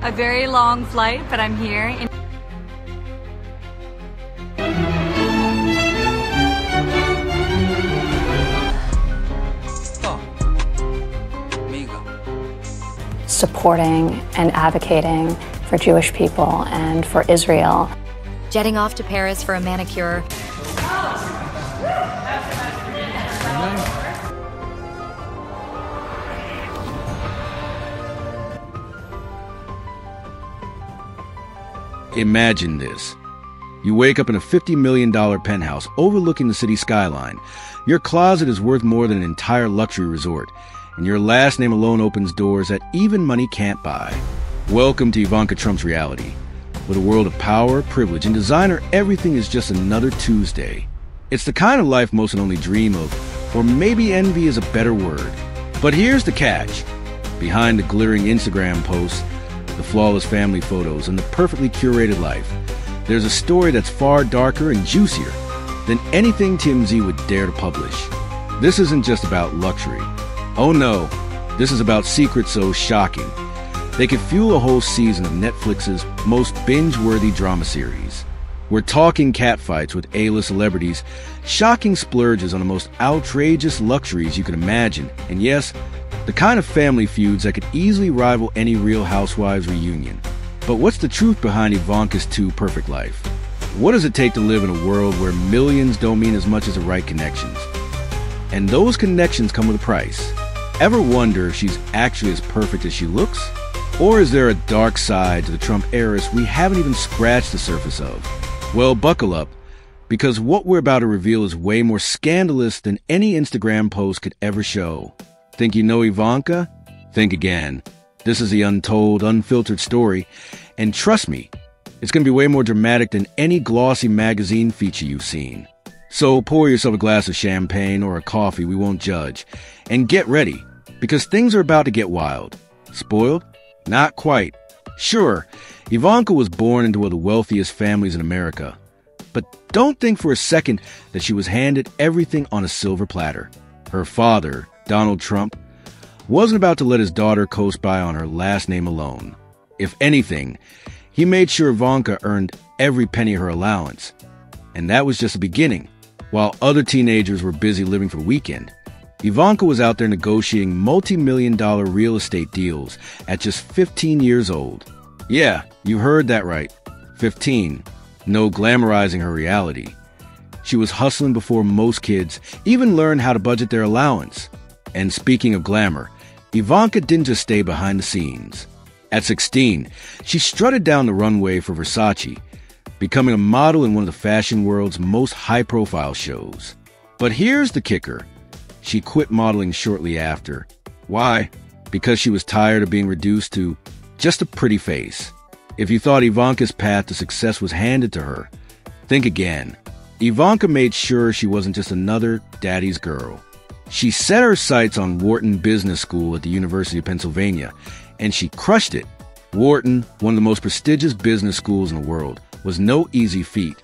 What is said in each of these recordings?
A very long flight, but I'm here. Supporting and advocating for Jewish people and for Israel. Jetting off to Paris for a manicure. Imagine this. You wake up in a $50 million penthouse overlooking the city skyline. Your closet is worth more than an entire luxury resort, and your last name alone opens doors that even money can't buy. Welcome to Ivanka Trump's reality. With a world of power, privilege, and designer, everything is just another Tuesday. It's the kind of life most can only dream of, or maybe envy is a better word. But here's the catch. Behind the glittering Instagram posts, the flawless family photos, and the perfectly curated life, there's a story that's far darker and juicier than anything TMZ would dare to publish. This isn't just about luxury. Oh no, this is about secrets so shocking they could fuel a whole season of Netflix's most binge-worthy drama series. We're talking catfights with A-list celebrities, shocking splurges on the most outrageous luxuries you can imagine, and yes, the kind of family feuds that could easily rival any Real Housewives reunion. But what's the truth behind Ivanka's too perfect life? What does it take to live in a world where millions don't mean as much as the right connections? And those connections come with a price. Ever wonder if she's actually as perfect as she looks? Or is there a dark side to the Trump heiress we haven't even scratched the surface of? Well, buckle up, because what we're about to reveal is way more scandalous than any Instagram post could ever show. Think you know Ivanka? Think again. This is the untold, unfiltered story, and trust me, it's going to be way more dramatic than any glossy magazine feature you've seen. So pour yourself a glass of champagne or a coffee, we won't judge, and get ready, because things are about to get wild. Spoiled? Not quite. Sure, Ivanka was born into one of the wealthiest families in America, but don't think for a second that she was handed everything on a silver platter. Her father, Donald Trump, wasn't about to let his daughter coast by on her last name alone. If anything, he made sure Ivanka earned every penny of her allowance. And that was just the beginning. While other teenagers were busy living for the weekend, Ivanka was out there negotiating multi-million-dollar real estate deals at just 15 years old. Yeah, you heard that right. 15. No glamorizing her reality. She was hustling before most kids even learned how to budget their allowance. And speaking of glamour, Ivanka didn't just stay behind the scenes. At 16, she strutted down the runway for Versace, becoming a model in one of the fashion world's most high-profile shows. But here's the kicker. She quit modeling shortly after. Why? Because she was tired of being reduced to just a pretty face. If you thought Ivanka's path to success was handed to her, think again. Ivanka made sure she wasn't just another daddy's girl. She set her sights on Wharton Business School at the University of Pennsylvania, and she crushed it. Wharton, one of the most prestigious business schools in the world, was no easy feat.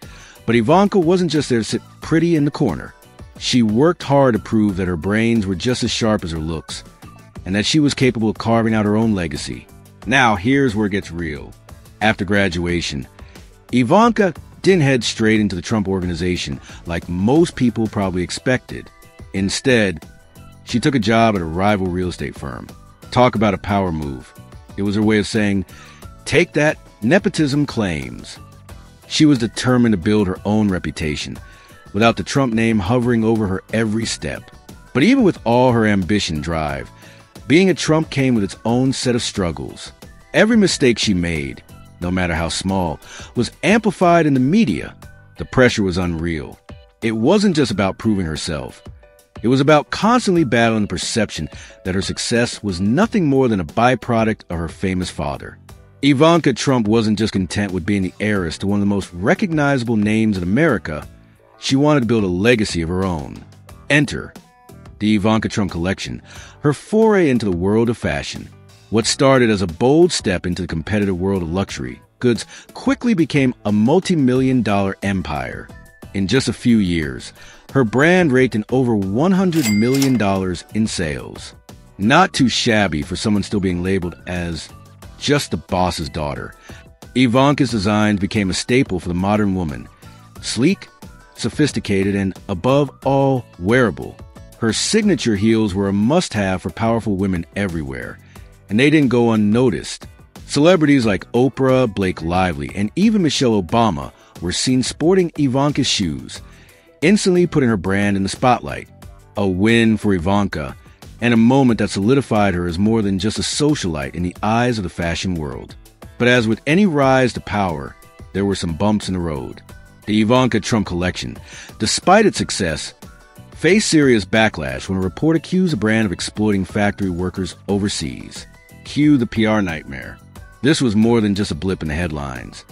But Ivanka wasn't just there to sit pretty in the corner. She worked hard to prove that her brains were just as sharp as her looks, and that she was capable of carving out her own legacy. Now, here's where it gets real. After graduation, Ivanka didn't head straight into the Trump organization like most people probably expected. Instead, she took a job at a rival real estate firm. Talk about a power move. It was her way of saying, take that, nepotism claims. She was determined to build her own reputation, without the Trump name hovering over her every step. But even with all her ambition and drive, being a Trump came with its own set of struggles. Every mistake she made, no matter how small, was amplified in the media. The pressure was unreal. It wasn't just about proving herself. It was about constantly battling the perception that her success was nothing more than a byproduct of her famous father. Ivanka Trump wasn't just content with being the heiress to one of the most recognizable names in America. She wanted to build a legacy of her own. Enter the Ivanka Trump collection, her foray into the world of fashion. What started as a bold step into the competitive world of luxury goods quickly became a multi-million-dollar empire. In just a few years, her brand raked in over $100 million in sales. Not too shabby for someone still being labeled as just the boss's daughter. Ivanka's designs became a staple for the modern woman. Sleek, sophisticated, and above all, wearable. Her signature heels were a must-have for powerful women everywhere, and they didn't go unnoticed. Celebrities like Oprah, Blake Lively, and even Michelle Obama were seen sporting Ivanka's shoes, instantly putting her brand in the spotlight. A win for Ivanka, and a moment that solidified her as more than just a socialite in the eyes of the fashion world. But as with any rise to power, there were some bumps in the road. The Ivanka Trump collection, despite its success, faced serious backlash when a report accused the brand of exploiting factory workers overseas. Cue the PR nightmare. This was more than just a blip in the headlines.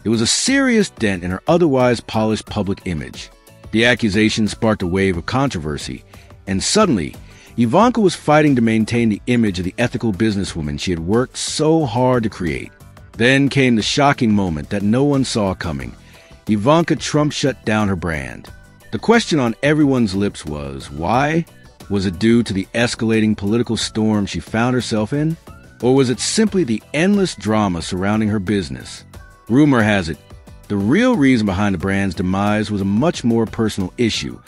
It was a serious dent in her otherwise polished public image. The accusation sparked a wave of controversy, and suddenly, Ivanka was fighting to maintain the image of the ethical businesswoman she had worked so hard to create. Then came the shocking moment that no one saw coming. Ivanka Trump shut down her brand. The question on everyone's lips was, why? Was it due to the escalating political storm she found herself in? Or was it simply the endless drama surrounding her business? Rumor has it, the real reason behind the brand's demise was a much more personal issue,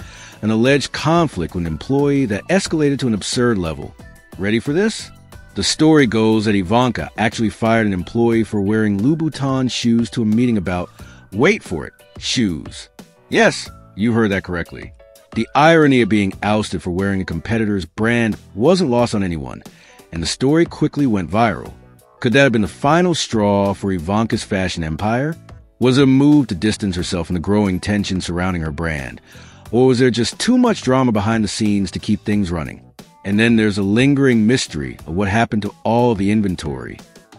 an alleged conflict with an employee that escalated to an absurd level. Ready for this? The story goes that Ivanka actually fired an employee for wearing Louboutin shoes to a meeting about, wait for it, shoes. Yes, you heard that correctly. The irony of being ousted for wearing a competitor's brand wasn't lost on anyone, and the story quickly went viral. Could that have been the final straw for Ivanka's fashion empire? Was it a move to distance herself from the growing tension surrounding her brand? Or was there just too much drama behind the scenes to keep things running? And then there's a lingering mystery of what happened to all of the inventory.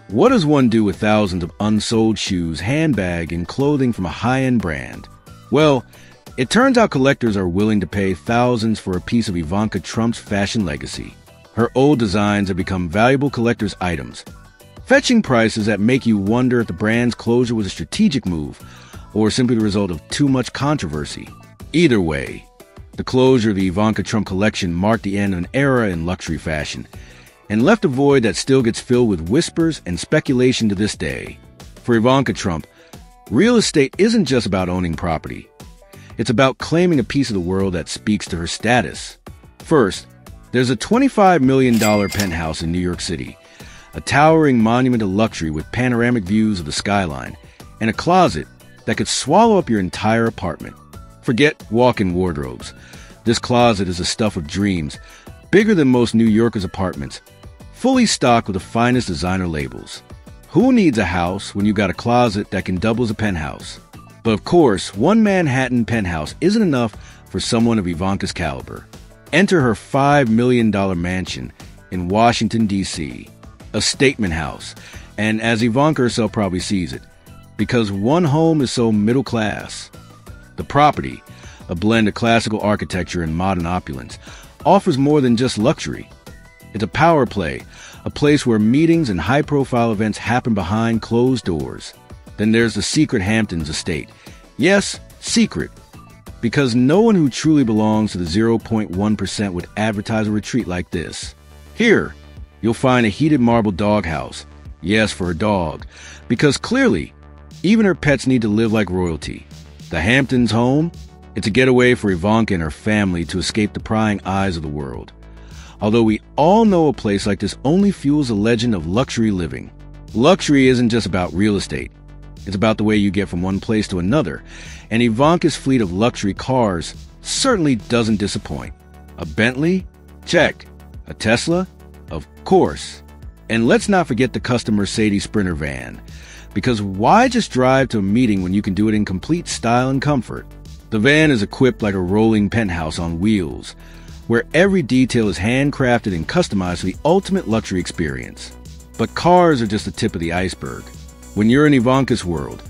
What does one do with thousands of unsold shoes, handbag, and clothing from a high-end brand? Well, it turns out collectors are willing to pay thousands for a piece of Ivanka Trump's fashion legacy. Her old designs have become valuable collector's items, fetching prices that make you wonder if the brand's closure was a strategic move or simply the result of too much controversy. Either way, the closure of the Ivanka Trump collection marked the end of an era in luxury fashion and left a void that still gets filled with whispers and speculation to this day. For Ivanka Trump, real estate isn't just about owning property. It's about claiming a piece of the world that speaks to her status. First, there's a $25 million penthouse in New York City, a towering monument of luxury with panoramic views of the skyline, and a closet that could swallow up your entire apartment. Forget walk-in wardrobes. This closet is the stuff of dreams, bigger than most New Yorkers' apartments, fully stocked with the finest designer labels. Who needs a house when you got a closet that can double as a penthouse? But of course, one Manhattan penthouse isn't enough for someone of Ivanka's caliber. Enter her $5 million mansion in Washington, D.C., a statement house, and as Ivanka herself probably sees it, because one home is so middle class. The property, a blend of classical architecture and modern opulence, offers more than just luxury. It's a power play, a place where meetings and high-profile events happen behind closed doors. Then there's the secret Hamptons estate. Yes, secret, because no one who truly belongs to the 0.1% would advertise a retreat like this. Here, you'll find a heated marble doghouse. Yes, for a dog, because clearly, even her pets need to live like royalty. The Hamptons home, it's a getaway for Ivanka and her family to escape the prying eyes of the world. Although we all know a place like this only fuels the legend of luxury living. Luxury isn't just about real estate. It's about the way you get from one place to another, and Ivanka's fleet of luxury cars certainly doesn't disappoint. A Bentley? Check. A Tesla? Of course. And let's not forget the custom Mercedes Sprinter van, because why just drive to a meeting when you can do it in complete style and comfort? The van is equipped like a rolling penthouse on wheels, where every detail is handcrafted and customized for the ultimate luxury experience. But cars are just the tip of the iceberg. When you're in Ivanka's world,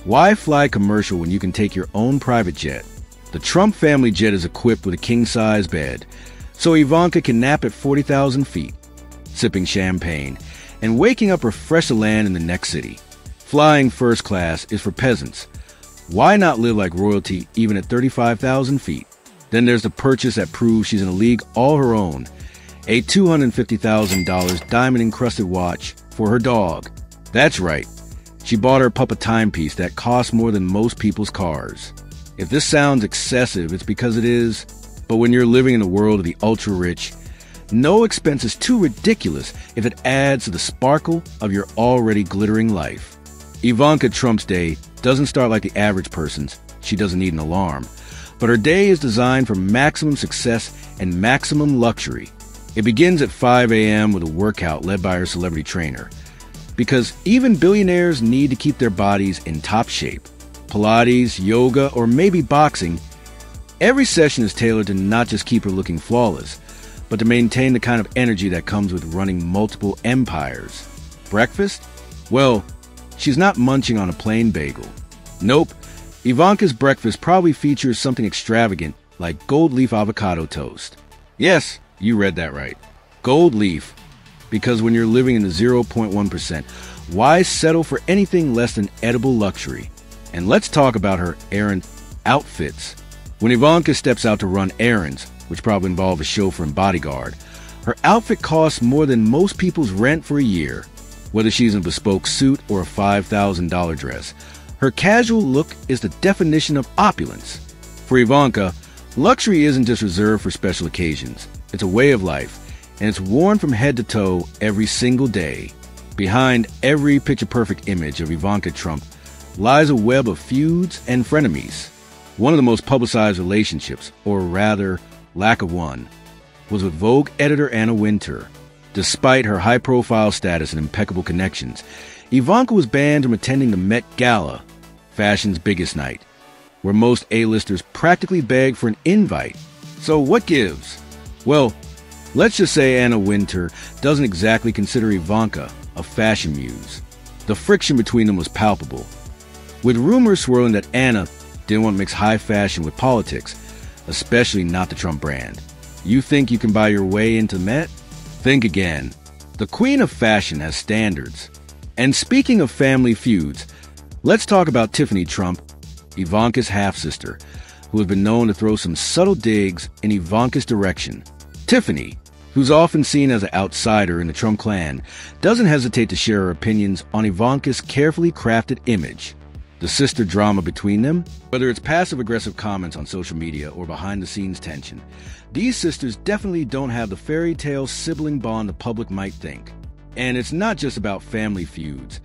why fly commercial when you can take your own private jet? The Trump family jet is equipped with a king-size bed, so Ivanka can nap at 40,000 feet, sipping champagne, and waking up refreshed to land in the next city. Flying first class is for peasants. Why not live like royalty even at 35,000 feet? Then there's the purchase that proves she's in a league all her own, A $250,000 diamond-encrusted watch for her dog. That's right. She bought her pup a timepiece that costs more than most people's cars. If this sounds excessive, it's because it is. But when you're living in the world of the ultra-rich, no expense is too ridiculous if it adds to the sparkle of your already glittering life. Ivanka Trump's day doesn't start like the average person's. She doesn't need an alarm. But her day is designed for maximum success and maximum luxury. It begins at 5 a.m. with a workout led by her celebrity trainer. Because even billionaires need to keep their bodies in top shape. Pilates, yoga, or maybe boxing, every session is tailored to not just keep her looking flawless, but to maintain the kind of energy that comes with running multiple empires. Breakfast? Well, she's not munching on a plain bagel. Nope, Ivanka's breakfast probably features something extravagant like gold leaf avocado toast. Yes, you read that right. Gold leaf. Because when you're living in the 0.1%, why settle for anything less than edible luxury? And let's talk about her errand outfits. When Ivanka steps out to run errands, which probably involve a chauffeur and bodyguard, her outfit costs more than most people's rent for a year. Whether she's in a bespoke suit or a $5,000 dress, her casual look is the definition of opulence. For Ivanka, luxury isn't just reserved for special occasions. It's a way of life, and it's worn from head to toe every single day. Behind every picture-perfect image of Ivanka Trump lies a web of feuds and frenemies. One of the most publicized relationships, or rather, lack of one, was with Vogue editor Anna Wintour. Despite her high-profile status and impeccable connections, Ivanka was banned from attending the Met Gala, fashion's biggest night, where most A-listers practically beg for an invite. So what gives? Well, let's just say Anna Wintour doesn't exactly consider Ivanka a fashion muse. The friction between them was palpable, with rumors swirling that Anna didn't want to mix high fashion with politics, especially not the Trump brand. You think you can buy your way into Met? Think again. The queen of fashion has standards. And speaking of family feuds, let's talk about Tiffany Trump, Ivanka's half-sister, who has been known to throw some subtle digs in Ivanka's direction. Tiffany, who's often seen as an outsider in the Trump clan, doesn't hesitate to share her opinions on Ivanka's carefully crafted image. The sister drama between them, whether it's passive-aggressive comments on social media or behind-the-scenes tension, these sisters definitely don't have the fairy tale sibling bond the public might think. And it's not just about family feuds.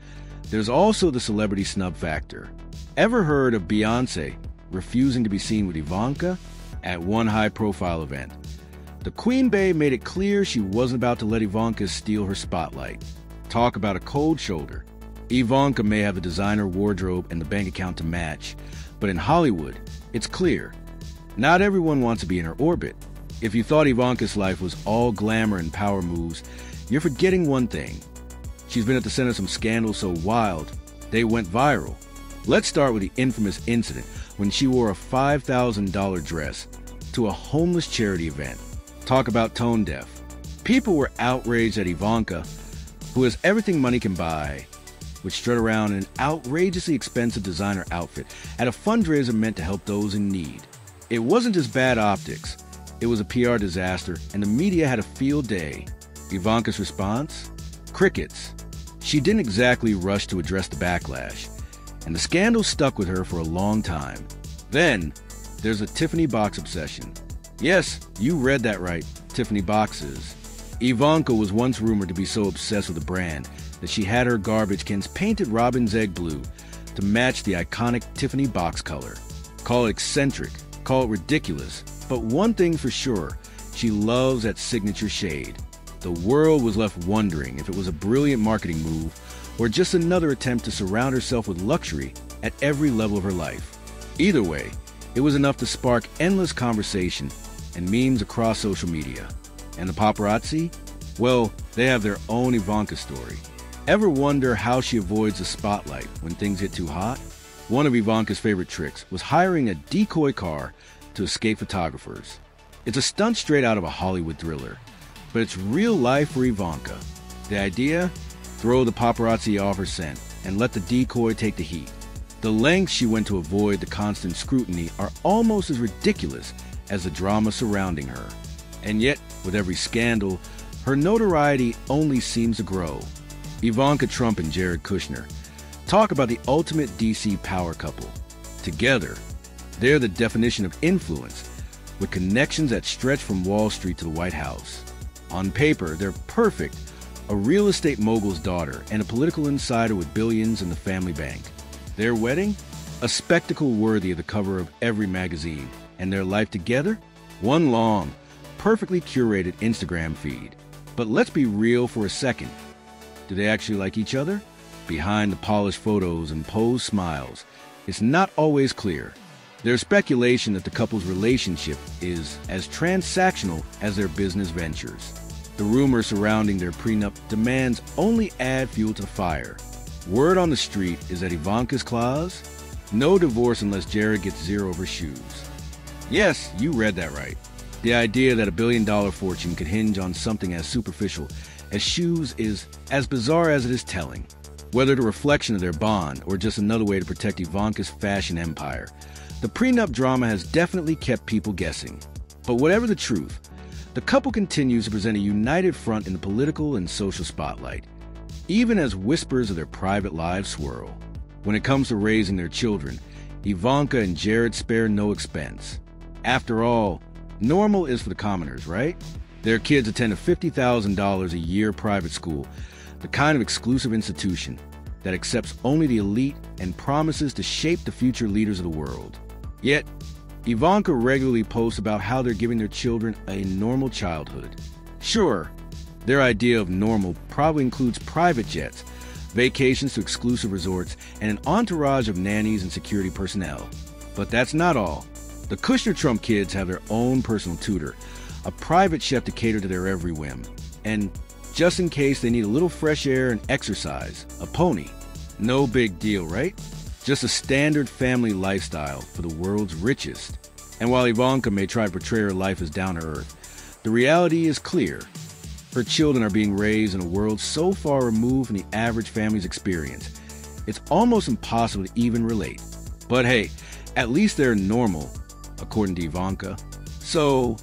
There's also the celebrity snub factor. Ever heard of Beyoncé refusing to be seen with Ivanka at one high-profile event? The Queen Bey made it clear she wasn't about to let Ivanka steal her spotlight. Talk about a cold shoulder. Ivanka may have the designer wardrobe and the bank account to match, but in Hollywood, it's clear. Not everyone wants to be in her orbit. If you thought Ivanka's life was all glamour and power moves, you're forgetting one thing. She's been at the center of some scandals so wild, they went viral. Let's start with the infamous incident when she wore a $5,000 dress to a homeless charity event. Talk about tone deaf. People were outraged at Ivanka, who has everything money can buy, would strut around in an outrageously expensive designer outfit at a fundraiser meant to help those in need. It wasn't just bad optics, it was a PR disaster, and the media had a field day. Ivanka's response? Crickets. She didn't exactly rush to address the backlash, and the scandal stuck with her for a long time. Then, there's a Tiffany box obsession. Yes, you read that right, Tiffany boxes. Ivanka was once rumored to be so obsessed with the brand that she had her garbage cans painted robin's egg blue to match the iconic Tiffany box color. Call it eccentric, call it ridiculous, but one thing for sure, she loves that signature shade. The world was left wondering if it was a brilliant marketing move or just another attempt to surround herself with luxury at every level of her life. Either way, it was enough to spark endless conversation and memes across social media. And the paparazzi? Well, they have their own Ivanka story. Ever wonder how she avoids the spotlight when things get too hot? One of Ivanka's favorite tricks was hiring a decoy car to escape photographers. It's a stunt straight out of a Hollywood thriller, but it's real life for Ivanka. The idea? Throw the paparazzi off her scent and let the decoy take the heat. The lengths she went to avoid the constant scrutiny are almost as ridiculous as the drama surrounding her. And yet, with every scandal, her notoriety only seems to grow. Ivanka Trump and Jared Kushner. Talk about the ultimate DC power couple. Together, they're the definition of influence, with connections that stretch from Wall Street to the White House. On paper, they're perfect, a real estate mogul's daughter and a political insider with billions in the family bank. Their wedding? A spectacle worthy of the cover of every magazine. And their life together? One long, perfectly curated Instagram feed. But let's be real for a second. Do they actually like each other? Behind the polished photos and posed smiles, it's not always clear. There's speculation that the couple's relationship is as transactional as their business ventures. The rumors surrounding their prenup demands only add fuel to the fire. Word on the street is that Ivanka's clause? No divorce unless Jared gets zero over shoes. Yes, you read that right. The idea that a billion-dollar fortune could hinge on something as superficial as shoes is as bizarre as it is telling. Whether the reflection of their bond or just another way to protect Ivanka's fashion empire, the prenup drama has definitely kept people guessing. But whatever the truth, the couple continues to present a united front in the political and social spotlight, even as whispers of their private lives swirl. When it comes to raising their children, Ivanka and Jared spare no expense. After all, normal is for the commoners, right? Their kids attend a $50,000 a year private school, the kind of exclusive institution that accepts only the elite and promises to shape the future leaders of the world. Yet, Ivanka regularly posts about how they're giving their children a normal childhood. Sure, their idea of normal probably includes private jets, vacations to exclusive resorts, and an entourage of nannies and security personnel. But that's not all. The Kushner-Trump kids have their own personal tutor, a private chef to cater to their every whim, and just in case they need a little fresh air and exercise, a pony. No big deal, right? Just a standard family lifestyle for the world's richest. And while Ivanka may try to portray her life as down to earth, the reality is clear. Her children are being raised in a world so far removed from the average family's experience, it's almost impossible to even relate. But hey, at least they're normal, according to Ivanka. So,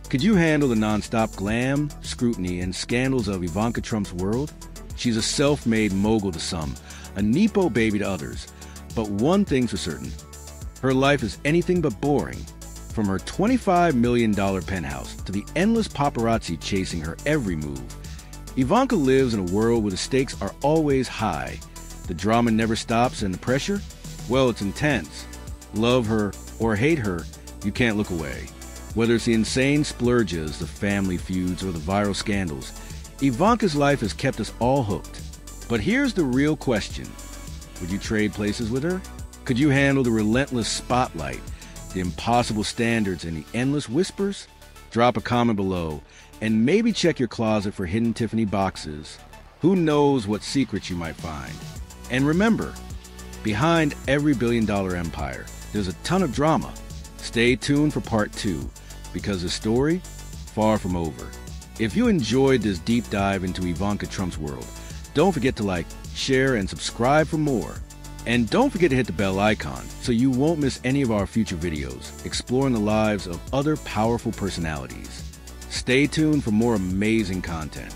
could you handle the nonstop glam, scrutiny, and scandals of Ivanka Trump's world? She's a self-made mogul to some, a Nepo baby to others. But one thing's for certain, her life is anything but boring. From her $25 million penthouse to the endless paparazzi chasing her every move, Ivanka lives in a world where the stakes are always high. The drama never stops and the pressure? Well, it's intense. Love her or hate her, you can't look away. Whether it's the insane splurges, the family feuds, or the viral scandals, Ivanka's life has kept us all hooked. But here's the real question. Would you trade places with her? Could you handle the relentless spotlight, the impossible standards, and the endless whispers? Drop a comment below, and maybe check your closet for hidden Tiffany boxes. Who knows what secrets you might find? And remember, behind every billion-dollar empire, there's a ton of drama. Stay tuned for part 2, because the story, far from over. If you enjoyed this deep dive into Ivanka Trump's world, don't forget to like, share, and subscribe for more. And don't forget to hit the bell icon so you won't miss any of our future videos exploring the lives of other powerful personalities. Stay tuned for more amazing content.